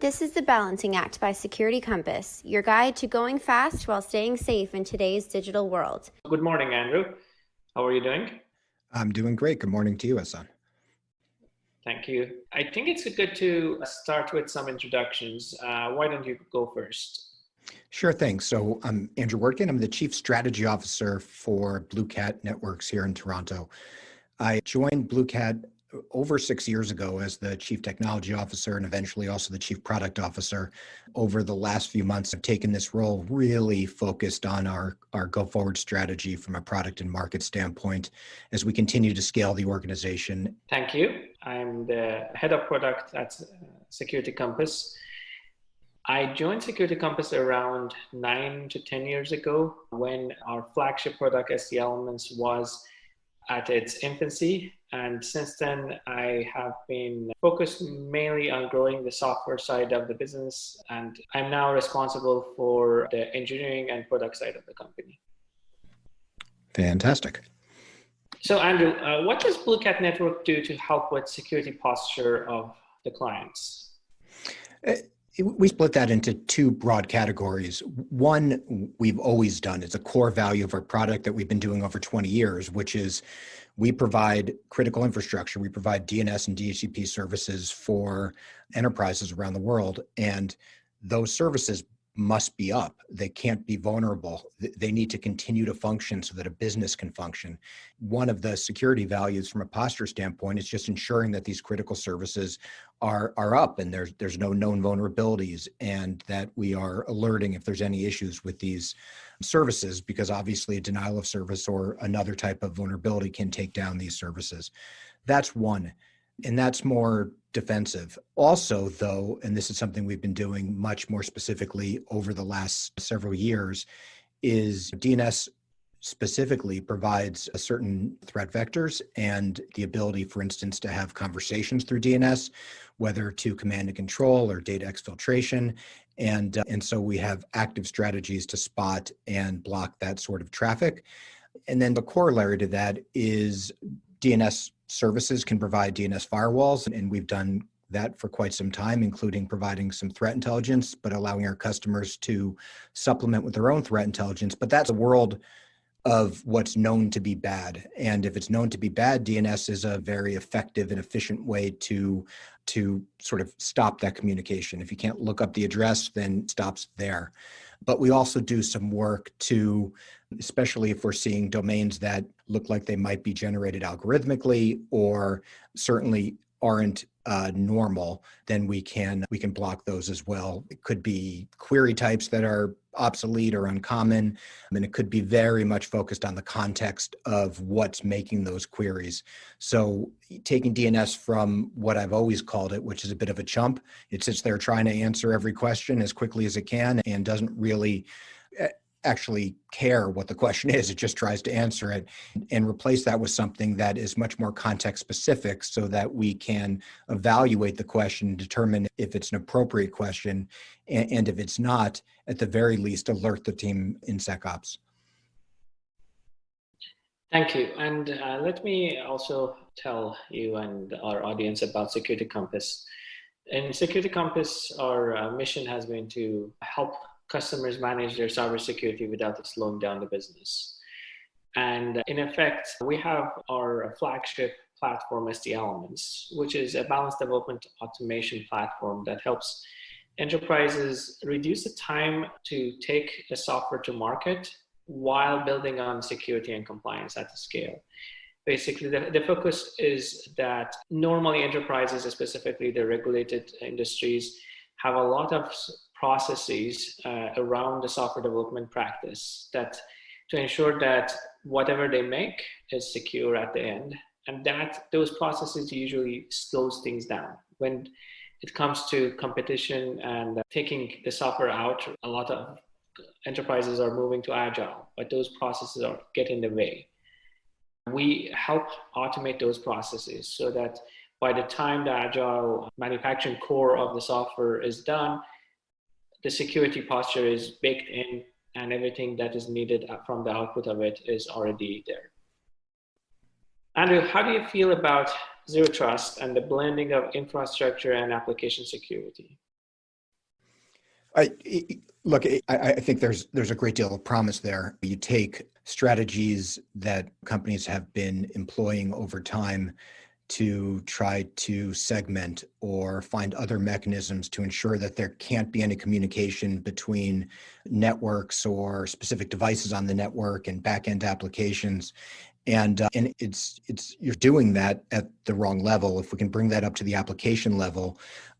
This is the Balancing Act by Security Compass, your guide to going fast while staying safe in today's digital world. Good morning, Andrew. How are you doing? I'm doing great. Good morning to you, Ehsan. Thank you. I think it's good to start with some introductions. Why don't you go first? Sure thing. So I'm Andrew Wertkin. I'm the Chief Strategy Officer for BlueCat Networks here in Toronto. I joined BlueCat over 6 years ago as the Chief Technology Officer and eventually also the Chief Product Officer. Over the last few months, I've taken this role really focused on our go-forward strategy from a product and market standpoint as we continue to scale the organization. Thank you. I'm the Head of Product at Security Compass. I joined Security Compass around 9 to 10 years ago when our flagship product, SD Elements, was at its infancy. And since then, I have been focused mainly on growing the software side of the business. And I'm now responsible for the engineering and product side of the company. Fantastic. So Andrew, what does BlueCat Network do to help with security posture of the clients? We split that into two broad categories. One, we've always done. It's a core value of our product that we've been doing over 20 years, which is we provide critical infrastructure. We provide DNS and DHCP services for enterprises around the world. And those services must be up. They can't be vulnerable. They need to continue to function so that a business can function. One of the security values from a posture standpoint is just ensuring that these critical services are up and there's no known vulnerabilities, and that we are alerting if there's any issues with these services, because obviously a denial of service or another type of vulnerability can take down these services. That's one. And that's more defensive. Also, though, and this is something we've been doing much more specifically over the last several years, is DNS specifically provides a certain threat vectors and the ability, for instance, to have conversations through DNS, whether to command and control or data exfiltration. And so we have active strategies to spot and block that sort of traffic. And then the corollary to that is DNS services can provide DNS firewalls, and we've done that for quite some time, including providing some threat intelligence, but allowing our customers to supplement with their own threat intelligence. But that's a world of what's known to be bad. And if it's known to be bad, DNS is a very effective and efficient way to sort of stop that communication. If you can't look up the address, then it stops there. But we also do some work to, especially if we're seeing domains that look like they might be generated algorithmically or certainly aren't normal, then we can block those as well. It could be query types that are obsolete or uncommon, and it could be very much focused on the context of what's making those queries. So taking DNS from what I've always called it, which is a bit of a chump, it sits there trying to answer every question as quickly as it can and doesn't really actually care what the question is. It just tries to answer it, and replace that with something that is much more context specific so that we can evaluate the question and determine if it's an appropriate question. And if it's not, at the very least, alert the team in SecOps. Thank you. And let me also tell you and our audience about Security Compass. In Security Compass, our mission has been to help customers manage their cybersecurity without slowing down the business. And in effect, we have our flagship platform, SD Elements, which is a balanced development automation platform that helps enterprises reduce the time to take a software to market while building on security and compliance at the scale. Basically, the focus is that normally enterprises, specifically the regulated industries, have a lot of processes around the software development practice that to ensure that whatever they make is secure at the end, and that those processes usually slows things down. When it comes to competition and taking the software out, a lot of enterprises are moving to agile, but those processes get in the way. We help automate those processes so that by the time the agile manufacturing core of the software is done, the security posture is baked in and everything that is needed from the output of it is already there. Andrew, how do you feel about Zero Trust and the blending of infrastructure and application security? I think there's a great deal of promise there. You take strategies that companies have been employing over time to try to segment or find other mechanisms to ensure that there can't be any communication between networks or specific devices on the network and back-end applications. And it's you're doing that at the wrong level. If we can bring that up to the application level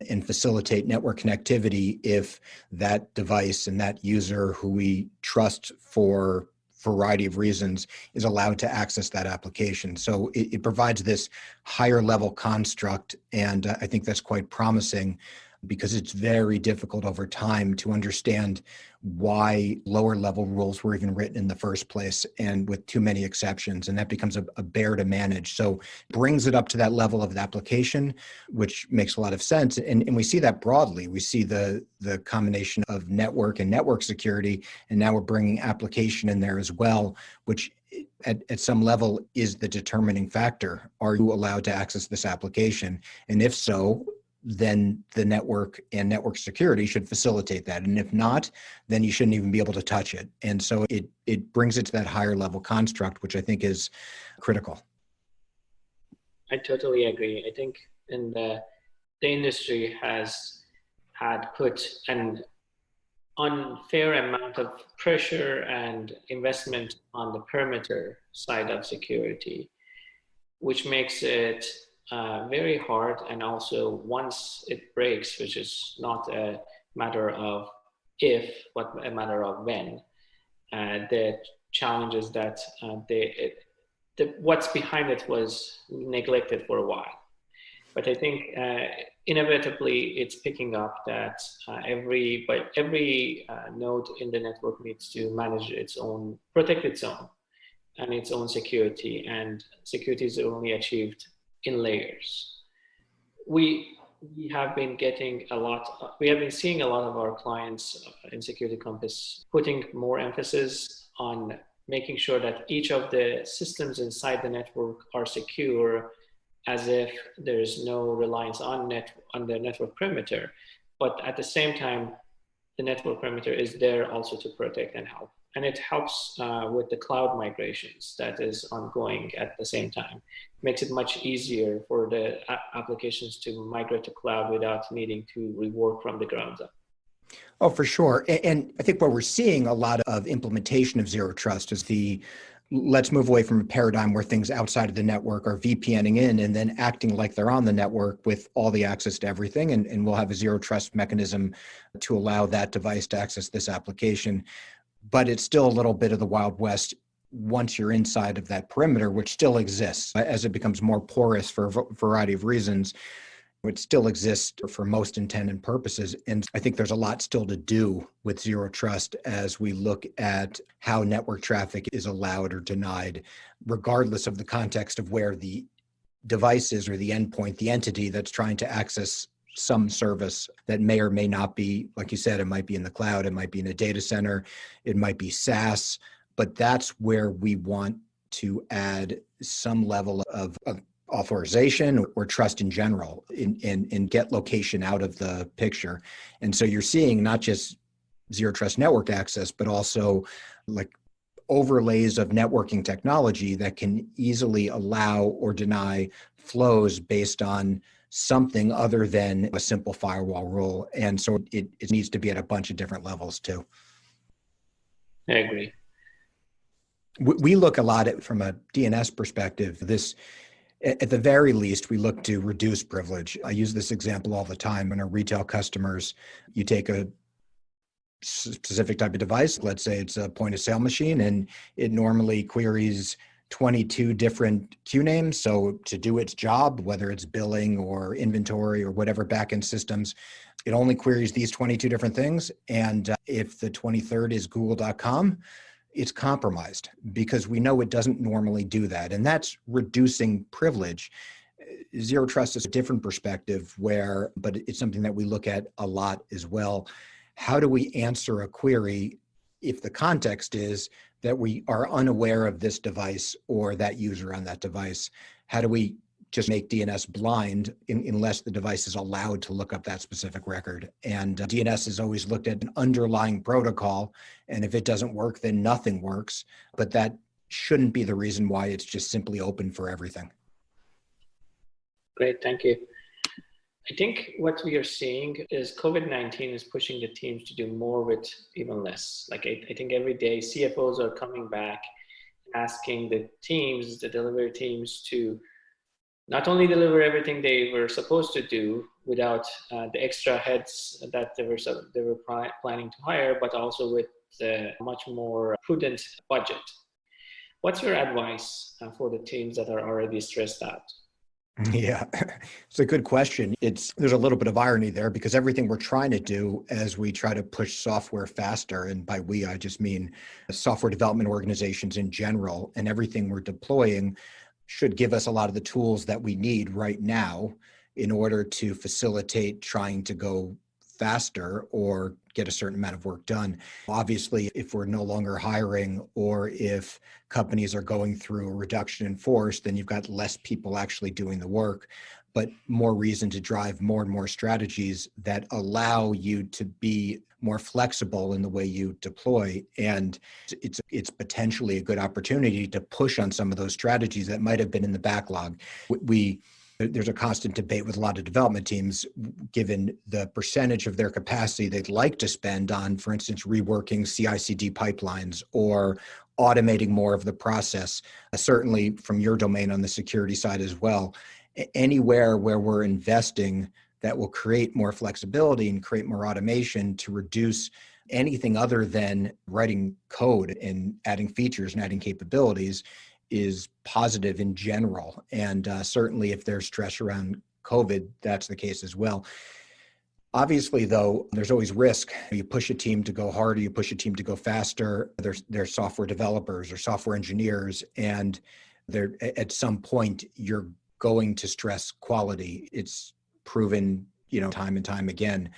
and facilitate network connectivity, if that device and that user who we trust for a variety of reasons is allowed to access that application. So it provides this higher level construct. And I think that's quite promising because it's very difficult over time to understand why lower level rules were even written in the first place and with too many exceptions. And that becomes a bear to manage. So brings it up to that level of the application, which makes a lot of sense. And we see that broadly. We see the combination of network and network security. And now we're bringing application in there as well, which at some level is the determining factor. Are you allowed to access this application? And if so, then the network and network security should facilitate that. And if not, then you shouldn't even be able to touch it. And so it brings it to that higher level construct, which I think is critical. I totally agree. I think in the industry has had put an unfair amount of pressure and investment on the perimeter side of security, which makes it very hard. And also once it breaks, which is not a matter of if, but a matter of when, the challenges that what's behind it was neglected for a while. But I think inevitably it's picking up that every node in the network needs to manage its own, protect its own and its own security, and security is only achieved in layers. We have been seeing a lot of our clients in Security Compass putting more emphasis on making sure that each of the systems inside the network are secure, as if there's no reliance on the network perimeter. But at the same time, the network perimeter is there also to protect and help. And it helps with the cloud migrations that is ongoing at the same time. It makes it much easier for the applications to migrate to cloud without needing to rework from the ground up. Oh, for sure. And I think what we're seeing a lot of implementation of zero trust is let's move away from a paradigm where things outside of the network are VPNing in and then acting like they're on the network with all the access to everything. And we'll have a zero trust mechanism to allow that device to access this application. But it's still a little bit of the Wild West once you're inside of that perimeter, which still exists as it becomes more porous for a variety of reasons. It still exists for most intent and purposes. And I think there's a lot still to do with zero trust as we look at how network traffic is allowed or denied, regardless of the context of where the device is or the endpoint, the entity that's trying to access some service that may or may not be, like you said, it might be in the cloud, it might be in a data center, it might be SaaS, but that's where we want to add some level of authorization or trust in general and get location out of the picture. And so you're seeing not just zero trust network access, but also like overlays of networking technology that can easily allow or deny flows based on something other than a simple firewall rule. And so it needs to be at a bunch of different levels too. I agree. We look a lot at, from a DNS perspective, at the very least, we look to reduce privilege. I use this example all the time when our retail customers, you take a specific type of device, let's say it's a point of sale machine, and it normally queries 22 different queue names. So to do its job, whether it's billing or inventory or whatever backend systems, it only queries these 22 different things. And if the 23rd is google.com, it's compromised because we know it doesn't normally do that. And that's reducing privilege. Zero trust is a different perspective but it's something that we look at a lot as well. How do we answer a query if the context is that we are unaware of this device or that user on that device? How do we just make DNS blind unless the device is allowed to look up that specific record. And DNS is always looked at an underlying protocol. And if it doesn't work, then nothing works. But that shouldn't be the reason why it's just simply open for everything. Great, thank you. I think what we are seeing is COVID-19 is pushing the teams to do more with even less. Like I think every day CFOs are coming back, asking the teams, the delivery teams, to not only deliver everything they were supposed to do without the extra heads that they were planning to hire, but also with a much more prudent budget. What's your advice for the teams that are already stressed out? Yeah, it's a good question. There's a little bit of irony there because everything we're trying to do as we try to push software faster, and by we, I just mean software development organizations in general, and everything we're deploying should give us a lot of the tools that we need right now in order to facilitate trying to go faster or get a certain amount of work done. Obviously, if we're no longer hiring or if companies are going through a reduction in force, then you've got less people actually doing the work, but more reason to drive more and more strategies that allow you to be more flexible in the way you deploy. And it's potentially a good opportunity to push on some of those strategies that might have been in the backlog. There's a constant debate with a lot of development teams, given the percentage of their capacity they'd like to spend on, for instance, reworking CI/CD pipelines or automating more of the process. Certainly from your domain on the security side as well, anywhere where we're investing that will create more flexibility and create more automation to reduce anything other than writing code and adding features and adding capabilities is positive in general. And certainly if there's stress around COVID, that's the case as well. Obviously, though, there's always risk. You push a team to go harder, you push a team to go faster. There's software developers or software engineers, and at some point you're going to stress quality. It's proven, time and time again.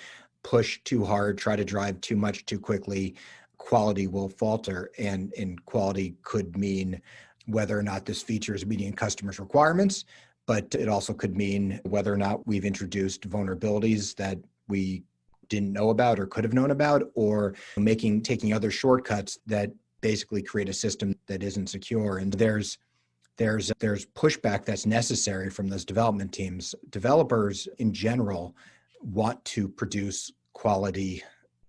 Push too hard, try to drive too much too quickly, quality will falter, and quality could mean whether or not this feature is meeting customers' requirements, but it also could mean whether or not we've introduced vulnerabilities that we didn't know about or could have known about, or taking other shortcuts that basically create a system that isn't secure. And there's pushback that's necessary from those development teams. Developers in general want to produce quality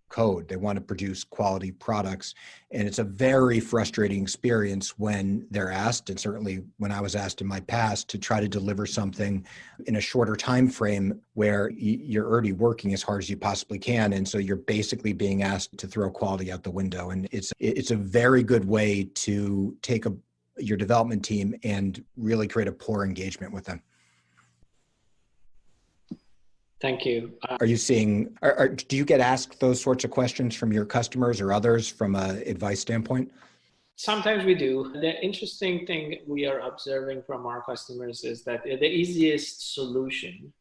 code. They want to produce quality products. And it's a very frustrating experience when they're asked, and certainly when I was asked in my past, to try to deliver something in a shorter time frame where you're already working as hard as you possibly can. And so you're basically being asked to throw quality out the window. And it's a very good way to take your development team and really create a poor engagement with them. Thank you. Are you seeing, do you get asked those sorts of questions from your customers or others from an advice standpoint? Sometimes we do. The interesting thing we are observing from our customers is that the easiest solution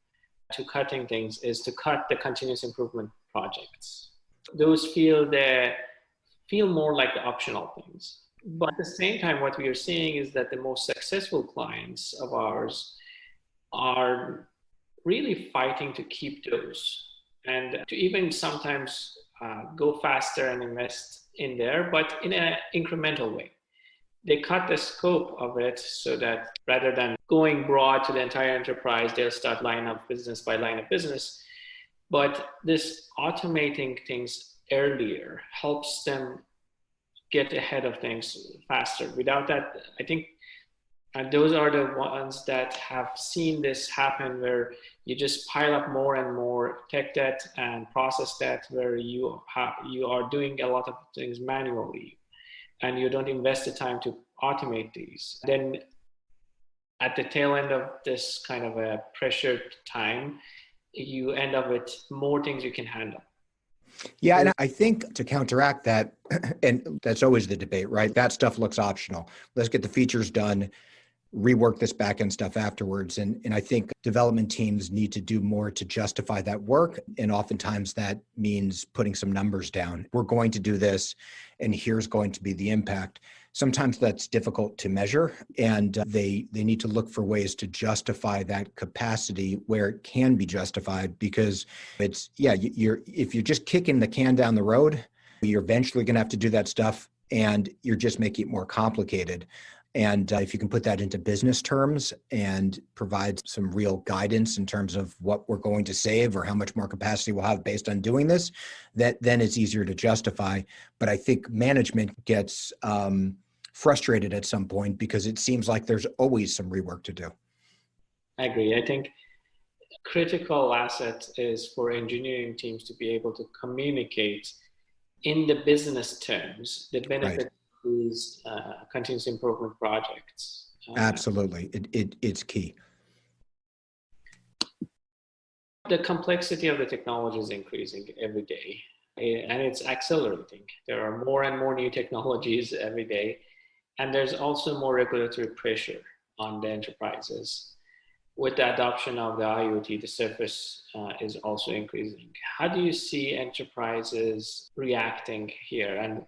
to cutting things is to cut the continuous improvement projects. Those feel more like the optional things. But at the same time, what we are seeing is that the most successful clients of ours are really fighting to keep those and to even sometimes go faster and invest in there, but in an incremental way. They cut the scope of it so that rather than going broad to the entire enterprise, they'll start line of business by line of business. But this automating things earlier helps them get ahead of things faster. Without that, I think those are the ones that have seen this happen, where you just pile up more and more tech debt and process debt, where you are doing a lot of things manually and you don't invest the time to automate these. Then at the tail end of this kind of a pressured time, you end up with more things you can handle. Yeah, and I think to counteract that, and that's always the debate, right? That stuff looks optional. Let's get the features done, rework this backend stuff afterwards. And I think development teams need to do more to justify that work. And oftentimes that means putting some numbers down. We're going to do this, and here's going to be the impact. sometimes that's difficult to measure, and they need to look for ways to justify that capacity where it can be justified, because it's, yeah, if you're just kicking the can down the road, you're eventually going to have to do that stuff, and you're just making it more complicated. And if you can put that into business terms and provide some real guidance in terms of what we're going to save or how much more capacity we'll have based on doing this, then it's easier to justify. But I think management gets frustrated at some point because it seems like there's always some rework to do. I agree. I think critical asset is for engineering teams to be able to communicate in the business terms the benefit of these continuous improvement projects. Absolutely. It's key. The complexity of the technology is increasing every day, and it's accelerating. There are more and more new technologies every day, and there's also more regulatory pressure on the enterprises. With the adoption of the IoT, the surface is also increasing. How do you see enterprises reacting here? And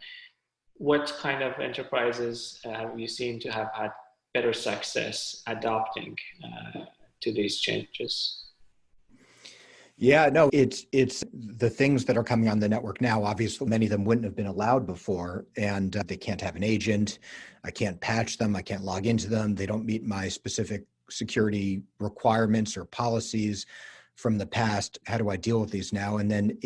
what kind of enterprises have you seen to have had better success adopting to these changes? Yeah, no, it's the things that are coming on the network now. Obviously, many of them wouldn't have been allowed before, and they can't have an agent. I can't patch them. I can't log into them. They don't meet my specific security requirements or policies from the past. How do I deal with these now? And then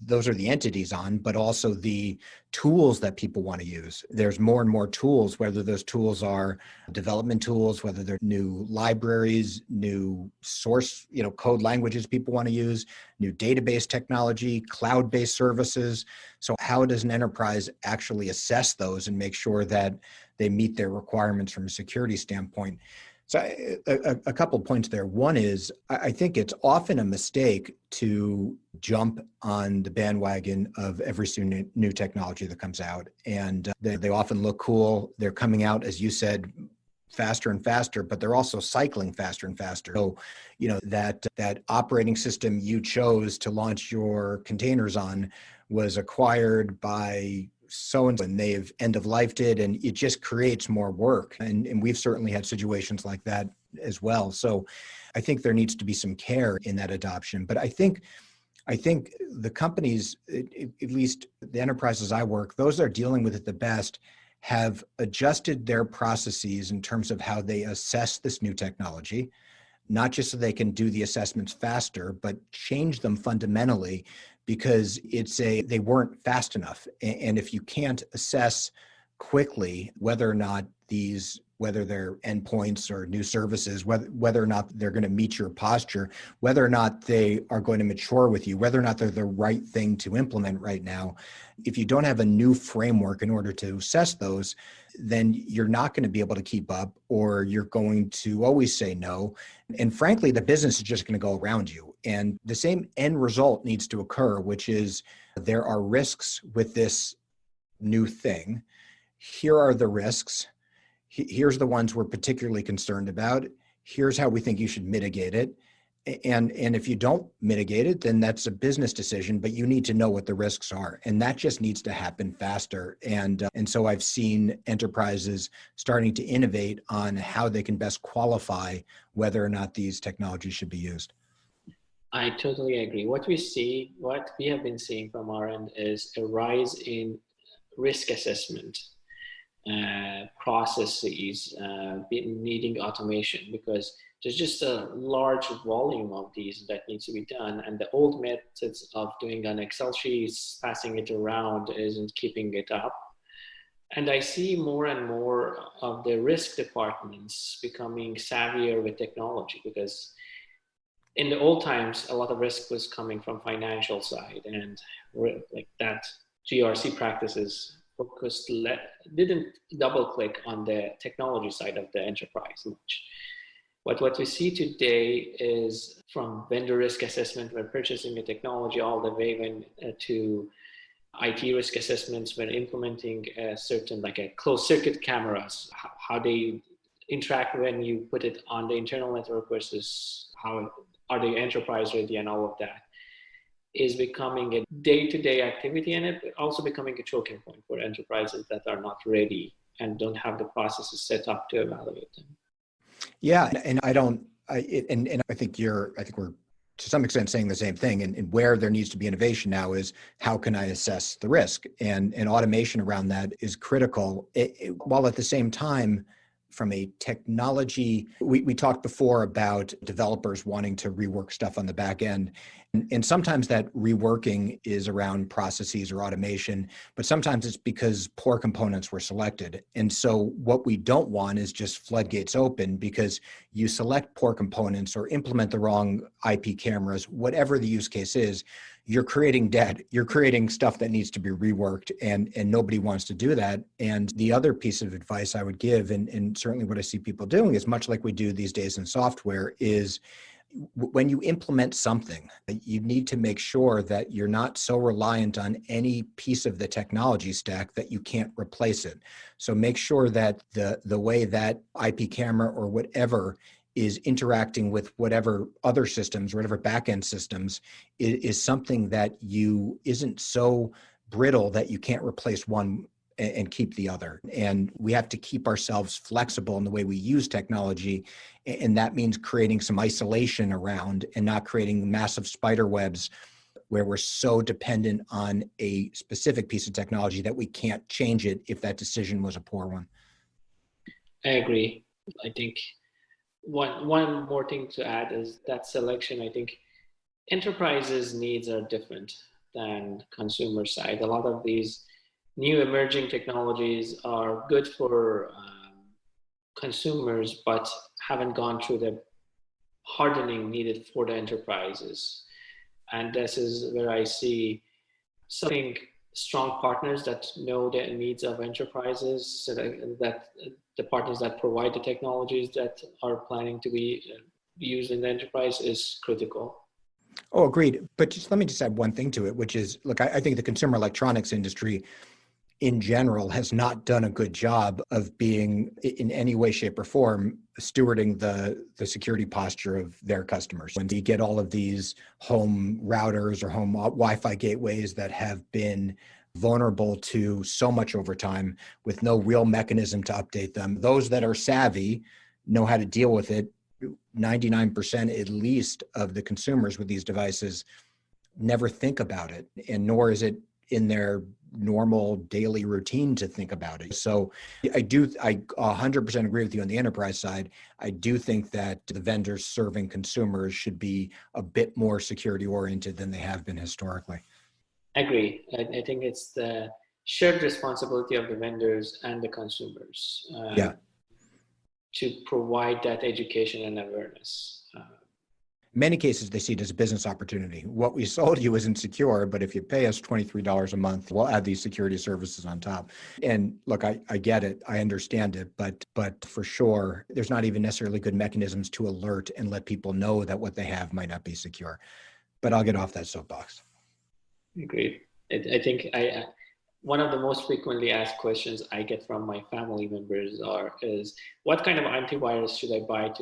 those are the entities on, but also the tools that people want to use. There's more and more tools, whether those tools are development tools, whether they're new libraries, new source, code languages people want to use, new database technology, cloud-based services. So how does an enterprise actually assess those and make sure that they meet their requirements from a security standpoint? So a couple points there. One is, I think it's often a mistake to jump on the bandwagon of every new technology that comes out. And they often look cool. They're coming out, as you said, faster and faster, but they're also cycling faster and faster. So, that operating system you chose to launch your containers on was acquired by so-and-so, and they've end-of-lifed it, and it just creates more work. And we've certainly had situations like that as well. So I think there needs to be some care in that adoption. But I think the companies, at least the enterprises I work, those that are dealing with it the best, have adjusted their processes in terms of how they assess this new technology, not just so they can do the assessments faster, but change them fundamentally, because they weren't fast enough. And if you can't assess quickly whether or not whether they're endpoints or new services, whether or not they're going to meet your posture, whether or not they are going to mature with you, whether or not they're the right thing to implement right now, if you don't have a new framework in order to assess those, then you're not going to be able to keep up, or you're going to always say no. And frankly, the business is just going to go around you. And the same end result needs to occur, which is there are risks with this new thing. Here are the risks. Here's the ones we're particularly concerned about. Here's how we think you should mitigate it. And if you don't mitigate it, then that's a business decision, but you need to know what the risks are. And that just needs to happen faster. And so I've seen enterprises starting to innovate on how they can best qualify whether or not these technologies should be used. I totally agree. What we have been seeing from our end is a rise in risk assessment processes needing automation, because there's just a large volume of these that needs to be done, and the old methods of doing an Excel sheet, passing it around, isn't keeping it up. And I see more and more of the risk departments becoming savvier with technology, because in the old times, a lot of risk was coming from financial side, and like that GRC practices didn't double click on the technology side of the enterprise much. But what we see today is from vendor risk assessment when purchasing a technology, all the way to IT risk assessments when implementing a certain, like a closed circuit cameras, how they interact when you put it on the internal network versus how are they enterprise ready, and all of that is becoming a day-to-day activity, and it also becoming a choking point for enterprises that are not ready and don't have the processes set up to evaluate them. Yeah, and I think we're to some extent saying the same thing. And where there needs to be innovation now is how can I assess the risk? And automation around that is critical. While at the same time, from a technology, we talked before about developers wanting to rework stuff on the back end. And sometimes that reworking is around processes or automation, but sometimes it's because poor components were selected. And so what we don't want is just floodgates open because you select poor components or implement the wrong IP cameras, whatever the use case is, you're creating debt, you're creating stuff that needs to be reworked, and nobody wants to do that. And the other piece of advice I would give, and certainly what I see people doing is much like we do these days in software, is when you implement something, you need to make sure that you're not so reliant on any piece of the technology stack that you can't replace it. So make sure that the way that IP camera or whatever is interacting with whatever other systems, whatever backend systems, is something that isn't so brittle that you can't replace one and keep the other. And we have to keep ourselves flexible in the way we use technology. And that means creating some isolation around and not creating massive spider webs where we're so dependent on a specific piece of technology that we can't change it if that decision was a poor one. I agree. I think one more thing to add is that selection. I think enterprises' needs are different than consumer side. A lot of these new emerging technologies are good for consumers, but haven't gone through the hardening needed for the enterprises. And this is where I see something strong partners that know the needs of enterprises, so that the partners that provide the technologies that are planning to be used in the enterprise is critical. Oh, agreed. But let me just add one thing to it, which is, look, I think the consumer electronics industry in general has not done a good job of being in any way, shape, or form stewarding the security posture of their customers. When you get all of these home routers or home Wi-Fi gateways that have been vulnerable to so much overtime with no real mechanism to update them, those that are savvy know how to deal with it. 99% at least of the consumers with these devices never think about it, and nor is it in their normal daily routine to think about it. So I 100% agree with you on the enterprise side. I do think that the vendors serving consumers should be a bit more security oriented than they have been historically. I agree. I think it's the shared responsibility of the vendors and the consumers to provide that education and awareness. In many cases, they see it as a business opportunity. What we sold you isn't secure, but if you pay us $23 a month, we'll add these security services on top. And look, I get it. I understand it. But for sure, there's not even necessarily good mechanisms to alert and let people know that what they have might not be secure. But I'll get off that soapbox. Agreed. I think one of the most frequently asked questions I get from my family members is what kind of antivirus should I buy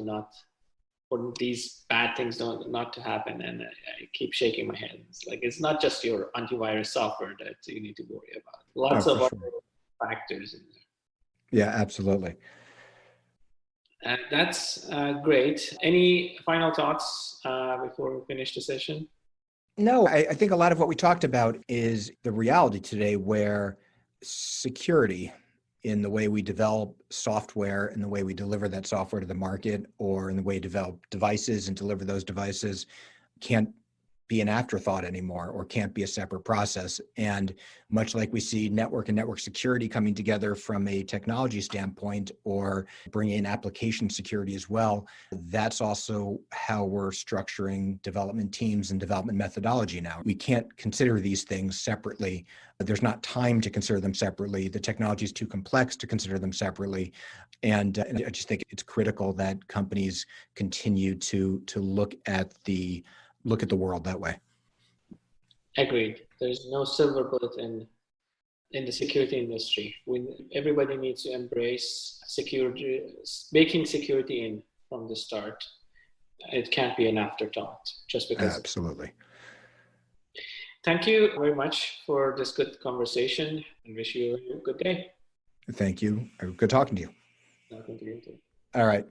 for these bad things not to happen? And I keep shaking my head. It's like, it's not just your antivirus software that you need to worry about. Lots of other factors in there. Yeah, absolutely. That's great. Any final thoughts before we finish the session? No, I think a lot of what we talked about is the reality today where security in the way we develop software and the way we deliver that software to the market, or in the way we develop devices and deliver those devices, can't be an afterthought anymore, or can't be a separate process. And much like we see network and network security coming together from a technology standpoint, or bringing in application security as well, that's also how we're structuring development teams and development methodology now. We can't consider these things separately. There's not time to consider them separately. The technology is too complex to consider them separately. And I just think it's critical that companies continue to look at the world that way. Agreed. There's no silver bullet in the security industry. Everybody needs to embrace security, baking security in from the start. It can't be an afterthought just because. Absolutely. Thank you very much for this good conversation, and wish you a good day. Thank you. Good talking to you. Talking to you too. All right.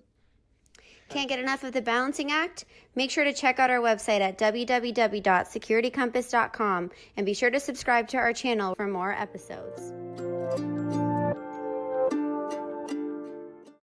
Can't get enough of the balancing act? Make sure to check out our website at www.securitycompass.com and be sure to subscribe to our channel for more episodes.